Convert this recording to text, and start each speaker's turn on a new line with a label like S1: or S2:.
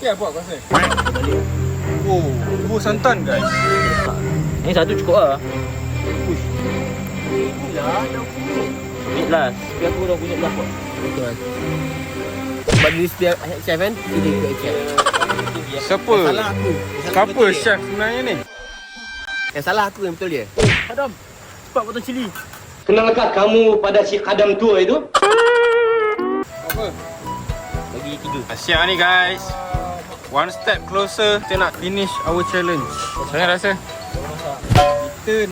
S1: Ya, buat rasa.
S2: Balik.
S1: Oh, santan guys.
S2: Ini satu cukup lah.
S1: Uish.
S2: Inilah, dah bunyi. Wait last. Tapi aku dah bunyi berapa?
S3: Betul. But this chef kan? Ini ke chef.
S1: Siapa?
S3: Salah aku.
S1: Siapa chef sebenarnya ni?
S3: Yang salah aku yang betul dia.
S2: Adam, cepat potong cili.
S4: Kenalkah kamu pada si kadam tua itu?
S1: Apa?
S2: Bagi 3.
S1: Siap ni guys. One step closer kita nak finish our challenge. Macam mana rasa? Kita